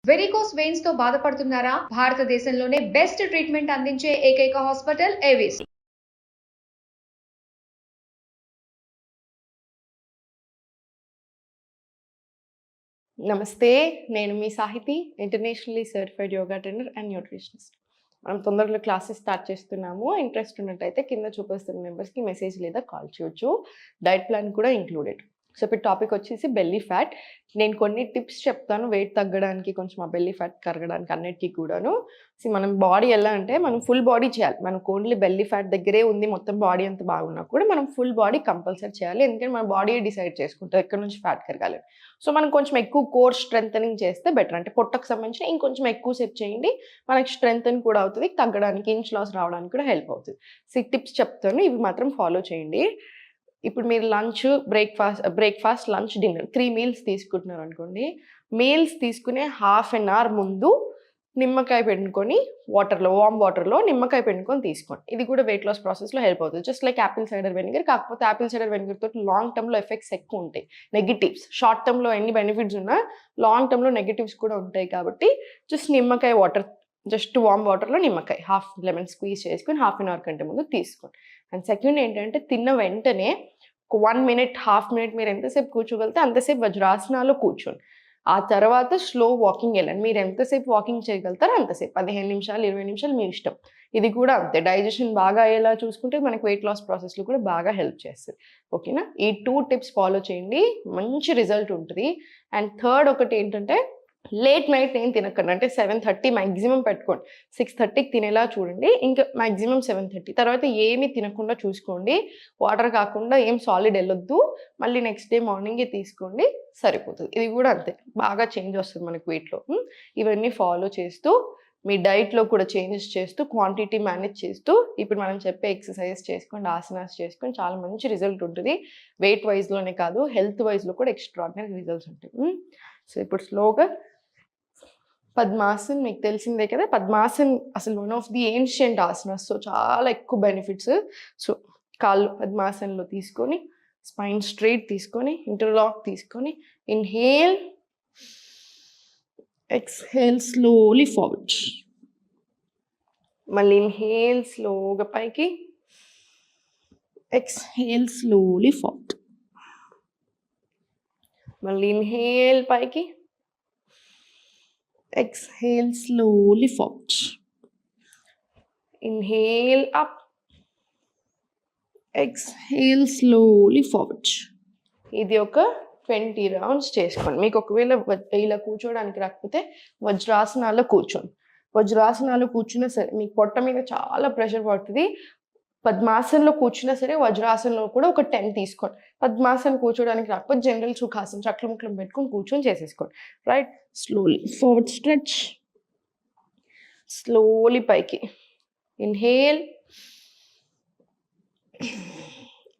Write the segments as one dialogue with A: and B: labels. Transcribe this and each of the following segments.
A: Varicose veins తో బాధపడుతున్నారా? భారతదేశంలోనే బెస్ట్ ట్రీట్మెంట్ అందించే ఏకైక హాస్పిటల్ ఏవిస్.
B: నమస్తే, నేను మీ Sahiti, internationally certified yoga trainer and nutritionist. మనం తొందరలో క్లాసెస్ స్టార్ట్ చేస్తున్నాము. ఇంట్రెస్ట్ ఉన్నట్టయితే కింద చూపిస్తున్న నెంబర్స్కి మెసేజ్ లేదా కాల్ చేయొచ్చు. డైట్ ప్లాన్ కూడా ఇంక్లూడెడ్. సో ఇప్పుడు టాపిక్ వచ్చేసి బెల్లీ ఫ్యాట్. నేను కొన్ని టిప్స్ చెప్తాను వెయిట్ తగ్గడానికి, కొంచెం ఆ బెల్లీ ఫ్యాట్ కరగడానికి, అన్నిటికీ కూడాను. సో మనం బాడీ ఎలా అంటే మనం ఫుల్ బాడీ చేయాలి. మనకు ఓన్లీ బెల్లీ ఫ్యాట్ దగ్గరే ఉంది, మొత్తం బాడీ అంత బాగున్నా కూడా మనం ఫుల్ బాడీ కంపల్సరీ చేయాలి. ఎందుకంటే మన బాడీ డిసైడ్ చేసుకుంటాం ఎక్కడి నుంచి ఫ్యాట్ కరగాలి. సో మనం కొంచెం ఎక్కువ కోర్ స్ట్రెంథనింగ్ చేస్తే బెటర్. అంటే పొట్టకు సంబంధించిన ఇంకొంచెం ఎక్కువ సేపు చేయండి, మనకి స్ట్రెంథన్ కూడా అవుతుంది, తగ్గడానికి ఇంచ్ లాస్ రావడానికి కూడా హెల్ప్ అవుతుంది. సో ఈ టిప్స్ చెప్తాను, ఇవి మాత్రం ఫాలో చేయండి. ఇప్పుడు మీరు lunch, breakfast, lunch, dinner 3 meals తీసుకుంటున్నారు అనుకోండి. మీల్స్ తీసుకునే హాఫ్ అన్ అవర్ ముందు నిమ్మకాయ పిండుకొని వామ్ వాటర్లో నిమ్మకాయ పిండుకొని తీసుకోండి. ఇది కూడా వెయిట్ లాస్ ప్రాసెస్లో హెల్ప్ అవుతుంది. Just like Apple cider vinegar. కాకపోతే యాపిల్ సైడర్ వెనిగర్ తోటి లాంగ్ టర్మ్లో ఎఫెక్ట్స్ ఎక్కువ ఉంటాయి, నెగిటివ్స్. షార్ట్ టర్మ్లో ఎన్ని బెనిఫిట్స్ ఉన్నా లాంగ్ టర్మ్లో నెగిటివ్స్ కూడా ఉంటాయి. కాబట్టి జస్ట్ నిమ్మకాయ వాటర్, జస్ట్ వామ్ వాటర్లో నిమ్మకాయ హాఫ్ లెమన్ స్క్వీజ్ చేసుకొని హాఫ్ అన్ అవర్ కంటే ముందు తీసుకోండి. అండ్ సెకండ్ ఏంటంటే తిన్న వెంటనే 1 మినిట్, హాఫ్ మినిట్ మీరు ఎంతసేపు కూర్చోగలితే అంతసేపు వజ్రాసనాలు కూర్చోండి. ఆ తర్వాత స్లో వాకింగ్ వెళ్ళండి. మీరు ఎంతసేపు వాకింగ్ చేయగలుగుతారో అంతసేపు, 15 నిమిషాలు, 20 నిమిషాలు మీ ఇష్టం. ఇది కూడా అంతే, డైజెషన్ బాగా అయ్యేలా చూసుకుంటే మనకి వెయిట్ లాస్ ప్రాసెస్లో కూడా బాగా హెల్ప్ చేస్తుంది. ఓకేనా? ఈ 2 టిప్స్ ఫాలో చేయండి, మంచి రిజల్ట్ ఉంటుంది. అండ్ థర్డ్ ఒకటి ఏంటంటే లేట్ నైట్ ఏం తినకండి. అంటే 7:30 మ్యాక్సిమం పెట్టుకోండి. 6:30కి తినేలా చూడండి, ఇంకా మ్యాక్సిమం 7:30 తర్వాత ఏమీ తినకుండా చూసుకోండి. వాటర్ కాకుండా ఏం సాలిడ్ వెళ్ళొద్దు. మళ్ళీ నెక్స్ట్ డే మార్నింగే తీసుకోండి, సరిపోతుంది. ఇది కూడా అంతే, బాగా చేంజ్ వస్తుంది మనకి వెయిట్లో. ఇవన్నీ ఫాలో చేస్తూ మీ డైట్లో కూడా చేంజెస్ చేస్తూ, క్వాంటిటీ మేనేజ్ చేస్తూ, ఇప్పుడు మనం చెప్పే ఎక్సర్సైజ్ చేసుకోండి, ఆసనాస్ చేసుకొని చాలా మంచి రిజల్ట్ ఉంటుంది. వెయిట్ వైజ్లోనే కాదు, హెల్త్ వైజ్లో కూడా ఎక్స్ట్రాడినరీ రిజల్ట్స్ ఉంటాయి. సో ఇప్పుడు స్లోగా పద్మాసన్ మీకు తెలిసిందే కదా. పద్మాసన్ అసలు one of the ancient asanas. So చాలా ఎక్కువ బెనిఫిట్స్. సో కాళ్ళు పద్మాసన్లో తీసుకొని, స్పైన్ స్ట్రైట్ తీసుకొని, ఇంటర్లాక్ తీసుకొని, ఇన్హేల్, ఎక్స్హేల్, స్లోలీ ఫార్వర్డ్. మళ్ళీ ఇన్హేల్, స్లోగా పైకి, ఎక్స్హేల్, స్లోలీ ఫార్వర్డ్. మళ్ళీ ఇన్హేల్ పైకి, exhale slowly forward. Inhale up, exhale slowly forward. ఇది ఒక 20 రౌండ్స్ చేసుకోండి. మీకు ఒకవేళ ఇలా కూర్చోడానికి రాకపోతే వజ్రాసనాల్లో కూర్చోండి. వజ్రాసనాల్లో కూర్చున్నా సరే మీకు పొట్ట మీద చాలా ప్రెషర్ పడుతుంది. పద్మాసనంలో కూర్చున్నా సరే వజ్రాసనంలో కూడా ఒక 10 తీసుకోండి. పద్మాసనం కూర్చోడానికి రాకపోతే జనరల్ సుఖాసనం చక్రం ముక్కలం పెట్టుకొని కూర్చొని చేసేసుకోండి. Right? Slowly forward stretch, slowly పైకి, ఇన్హేల్,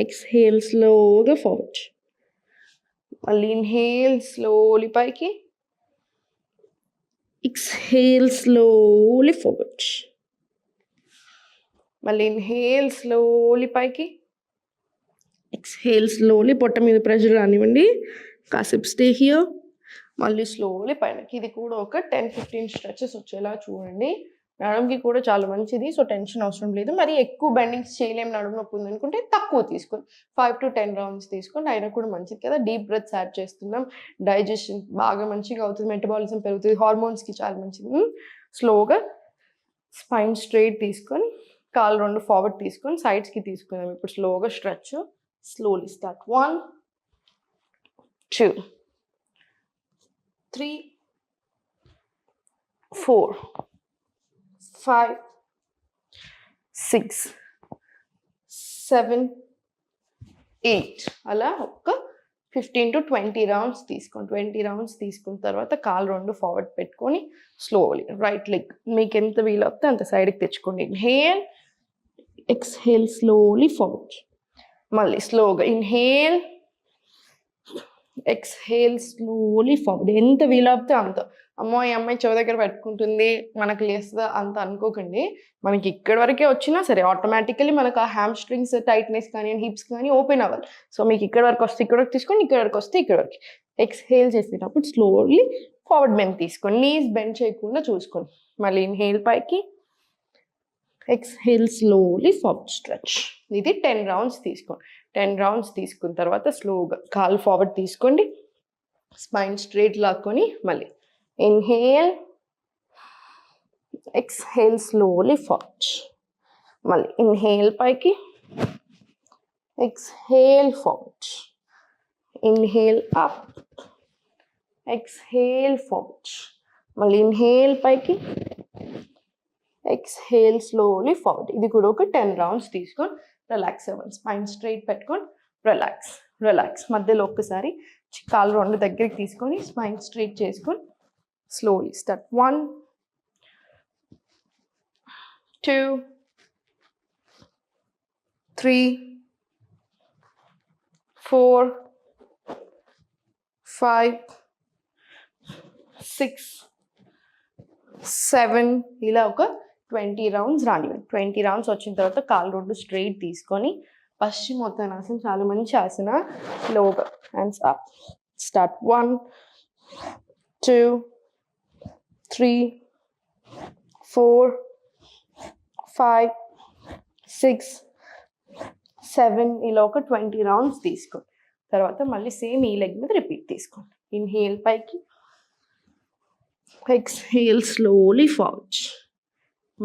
B: ఎక్స్హేల్, స్లోగా ఫార్వర్డ్. మళ్ళీ ఇన్హేల్, స్లోలీ పైకి, ఎక్స్హేల్, స్లోలీ ఫార్వర్డ్. మళ్ళీ ఇన్హేల్, స్లోలీ పైకి, ఎక్స్హేల్, స్లోలీ. పొట్ట మీద ప్రెషర్ రానివ్వండి, కాసేపు స్టే హియర్. మళ్ళీ స్లోలీ పైనకి. ఇది కూడా ఒక 10-15 స్ట్రెచెస్ వచ్చేలా చూడండి. నడుముకి కూడా చాలా మంచిది. సో టెన్షన్ అవసరం లేదు. మరి ఎక్కువ బెండింగ్స్ చేయలేము, నడుము నొప్పి ఉంది అనుకుంటే తక్కువ తీసుకోండి. 5 to 10 రౌండ్స్ తీసుకోండి, అయినా కూడా మంచిది కదా. డీప్ బ్రెత్స్ యాడ్ చేస్తున్నాం, డైజెషన్ బాగా మంచిగా అవుతుంది, మెటబాలిజం పెరుగుతుంది, హార్మోన్స్కి చాలా మంచిది. స్లోగా స్పైన్ స్ట్రైట్ తీసుకొని, కాళ్ళు 2 ఫార్వర్డ్ తీసుకొని సైడ్స్కి తీసుకుందాం. ఇప్పుడు స్లోగా స్ట్రెచ్. Slowly start. 1, 2, 3, 4, 5, 6, 7, 8 అలా ఒక 15 to 20 రౌండ్స్ తీసుకోండి. 20 రౌండ్స్ తీసుకున్న తర్వాత కాళ్ళు 2 ఫార్వర్డ్ పెట్టుకొని స్లోలీ రైట్ లెగ్ మీకు ఎంత వీలవుతే అంత సైడ్కి తెచ్చుకోండి. Inhale, exhale, slowly forward. మళ్ళీ స్లోగా ఇన్హేల్, ఎక్స్హేల్, స్లోలీ ఫార్వర్డ్. ఎంత వీలవుతే అంత. అమ్మో ఈ అమ్మాయి చెవి దగ్గర పెట్టుకుంటుంది, మనకు లేస్తుందా అంత అనుకోకండి. మనకి ఇక్కడ వరకే వచ్చినా సరే ఆటోమేటికలీ మనకు ఆ హ్యామ్ స్ట్రింగ్స్ టైట్నెస్ కానీ హిప్స్ కానీ ఓపెన్ అవ్వాలి. సో మీకు ఇక్కడ వరకు వస్తే ఇక్కడ వరకు తీసుకోండి, ఇక్కడ వరకు వస్తే ఇక్కడ వరకు. ఎక్స్హేల్ చేసేటప్పుడు స్లోలీ ఫార్వర్డ్ బెండ్ తీసుకోండి, నీస్ బెండ్ చేయకుండా చూసుకోండి. మళ్ళీ ఇన్హేల్ పైకి, ఎక్స్హేల్ స్లోలీ ఫార్వర్డ్ స్ట్రెచ్. ఇది 10 రౌండ్స్ తీసుకోండి. 10 రౌండ్స్ తీసుకున్న తర్వాత స్లోగా కాలు ఫార్వర్డ్ తీసుకోండి, స్పైన్ స్ట్రైట్ లాక్కొని మళ్ళీ ఇన్హేల్, ఎక్స్హేల్ స్లోలీ ఫార్వర్డ్. మళ్ళీ ఇన్హేల్ పైకి, exhale forward, inhale up, exhale forward. మళ్ళీ ఇన్హేల్ పైకి, ఎక్స్హేల్ స్లోలీ ఫార్వర్డ్. ఇది కూడా ఒక 10 రౌండ్స్ తీసుకొని రిలాక్స్ అవ్వండి. స్పైన్ స్ట్రైట్ పెట్టుకొని రిలాక్స్ రిలాక్స్. మధ్యలో ఒక్కసారి కాళ్ళు రెండు దగ్గరికి తీసుకొని స్పైన్ స్ట్రైట్ చేసుకొని స్లోలీ స్టార్ట్. 1 2 3 4 5 6 7 ఇలా ఒక 20 రౌండ్స్ రానివ్వండి. 20 రౌండ్స్ వచ్చిన తర్వాత కాళ్ళు రెండు స్ట్రైట్ తీసుకొని పశ్చిమోత్తానాసన, చాలా మంచి ఆసన. స్లోగా హ్యాండ్స్ అప్. స్టార్ట్. 1 2 3 4 5 6 7 ఇలా ఒక 20 రౌండ్స్ తీసుకోండి. తర్వాత మళ్ళీ సేమ్ ఈ లెగ్ మీద రిపీట్ తీసుకోండి. ఇన్హేల్ పైకి, ఎక్స్హేల్ స్లోలీ ఫార్వర్డ్.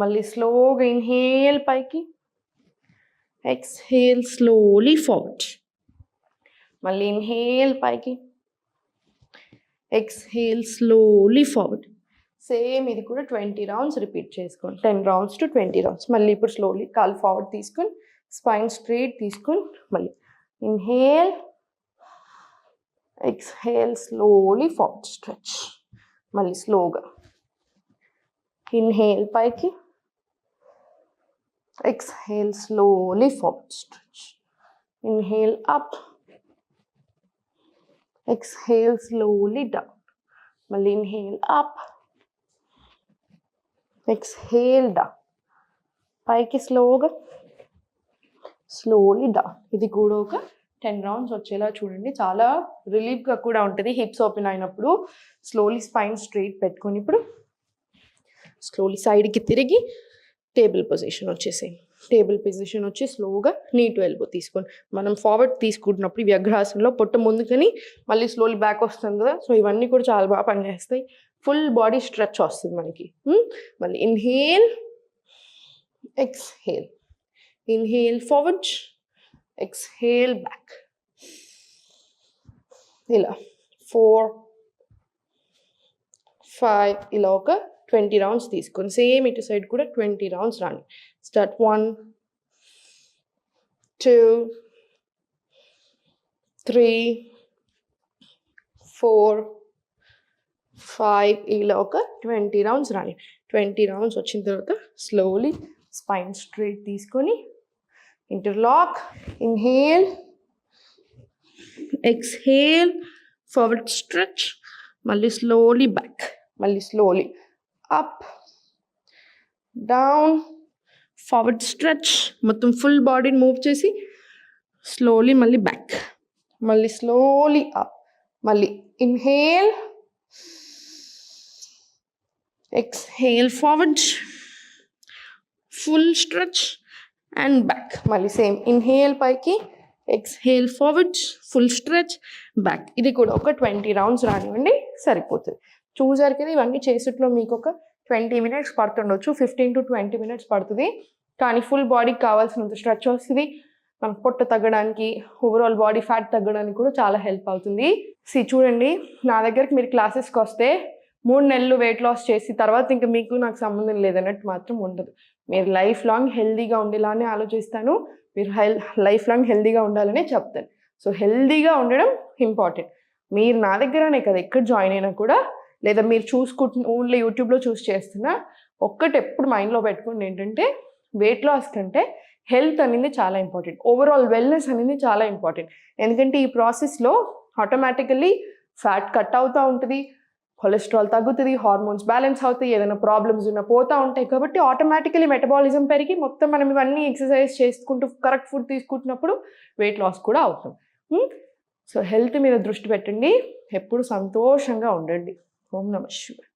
B: మళ్ళీ స్లోగా ఇన్హేల్ పైకి, ఎక్స్హేల్ స్లోలీ ఫార్వర్డ్. మళ్ళీ ఇన్హేల్ పైకి, ఎక్స్హేల్ స్లోలీ ఫార్వర్డ్. సేమ్ ఇది కూడా 20 రౌండ్స్ రిపీట్ చేసుకోండి. 10 రౌండ్స్ టు 20 రౌండ్స్. మళ్ళీ ఇప్పుడు స్లోలీ కాలు ఫార్వర్డ్ తీసుకొని స్పైన్ స్ట్రైట్ తీసుకొని మళ్ళీ inhale, exhale slowly forward stretch. మళ్ళీ స్లోగా ఇన్హేల్ పైకి, exhale slowly forward stretch. Inhale up, exhale slowly down. Mali inhale up, exhale down. Paiki slowly down. Idi kuda oka 10 rounds వచ్చేలా చూడండి. చాలా రిలీఫ్గా కూడా ఉంటుంది. హిప్స్ ఓపెన్ అయినప్పుడు స్లోలీ స్పైన్ స్ట్రైట్ పెట్టుకొని ఇప్పుడు స్లోలీ సైడ్కి తిరిగి టేబుల్ పొజిషన్ వచ్చేసాయి. టేబుల్ పొజిషన్ వచ్చి స్లోగా నీ టు ఎల్బో తీసుకోండి. మనం ఫార్వర్డ్ తీసుకుంటున్నప్పుడు ఈ వ్యగ్రాసనంలో పొట్ట ముందుకని మళ్ళీ స్లోలీ బ్యాక్ వస్తుంది కదా. సో ఇవన్నీ కూడా చాలా బాగా పనిచేస్తాయి. ఫుల్ బాడీ స్ట్రెచ్ వస్తుంది మనకి. మళ్ళీ inhale, exhale, inhale forward, exhale back. ఇలా 4 5 ఇలా ఒక 20 రౌండ్స్ తీసుకొని సేమ్ ఇటు సైడ్ కూడా 20 రౌండ్స్ రాండి. స్టార్ట్. 1 2 3 4 5 ఇలా ఒక 20 రౌండ్స్ రాండి. 20 రౌండ్స్ వచ్చిన తర్వాత స్లోలీ స్పైన్ స్ట్రైట్ తీసుకొని interlock, inhale, exhale, forward stretch, మళ్ళీ స్లోలీ బ్యాక్, మళ్ళీ slowly up, down, forward stretch. మొత్తం ఫుల్ బాడీని మూవ్ చేసి స్లోలీ మళ్ళీ బ్యాక్, మళ్ళీ స్లోలీ అప్, మళ్ళీ inhale, exhale forward, full stretch and back. మళ్ళీ సేమ్ ఇన్హేల్ పైకి, exhale forward, full stretch, back. ఇది కూడా ఒక 20 రౌండ్స్ రానివ్వండి, సరిపోతుంది. చూసారు కదా, ఇవన్నీ చేసేట్లో మీకు ఒక 20 మినిట్స్ పడుతుండొచ్చు. 15 to 20 మినిట్స్ పడుతుంది. కానీ ఫుల్ బాడీకి కావాల్సినంత స్ట్రెచ్ వస్తుంది. మనకు పొట్ట తగ్గడానికి, ఓవరాల్ బాడీ ఫ్యాట్ తగ్గడానికి కూడా చాలా హెల్ప్ అవుతుంది. చూడండి, నా దగ్గరికి మీరు క్లాసెస్కి వస్తే 3 నెలలు వెయిట్ లాస్ చేసి తర్వాత ఇంకా మీకు నాకు సంబంధం లేదన్నట్టు మాత్రం ఉండదు. మీరు లైఫ్ లాంగ్ హెల్దీగా ఉండేలానే ఆలోచిస్తాను. మీరు లైఫ్ లాంగ్ హెల్దీగా ఉండాలనే చెప్తాను. సో హెల్దీగా ఉండడం ఇంపార్టెంట్. మీరు నా దగ్గరనే కదా, ఎక్కడ జాయిన్ అయినా కూడా, లేదా మీరు ఓన్లీ యూట్యూబ్లో చూస్ చేస్తున్నా, ఒక్కటి ఎప్పుడు మైండ్లో పెట్టుకోండి ఏంటంటే, వెయిట్ లాస్ కంటే హెల్త్ అనేది చాలా ఇంపార్టెంట్. ఓవరాల్ వెల్నెస్ అనేది చాలా ఇంపార్టెంట్. ఎందుకంటే ఈ ప్రాసెస్లో ఆటోమేటికల్లీ ఫ్యాట్ కట్ అవుతూ ఉంటుంది, కొలెస్ట్రాల్ తగ్గుతుంది, హార్మోన్స్ బ్యాలెన్స్ అవుతాయి, ఏదైనా ప్రాబ్లమ్స్ ఉన్నా పోతూ ఉంటాయి. కాబట్టి ఆటోమేటికలీ మెటబాలిజం పెరిగి మొత్తం మనం ఇవన్నీ ఎక్సర్సైజ్ చేసుకుంటూ కరెక్ట్ ఫుడ్ తీసుకుంటున్నప్పుడు వెయిట్ లాస్ కూడా అవుతుంది. సో హెల్త్ మీద దృష్టి పెట్టండి, ఎప్పుడు సంతోషంగా ఉండండి.
A: ఓం నమః శివాయ.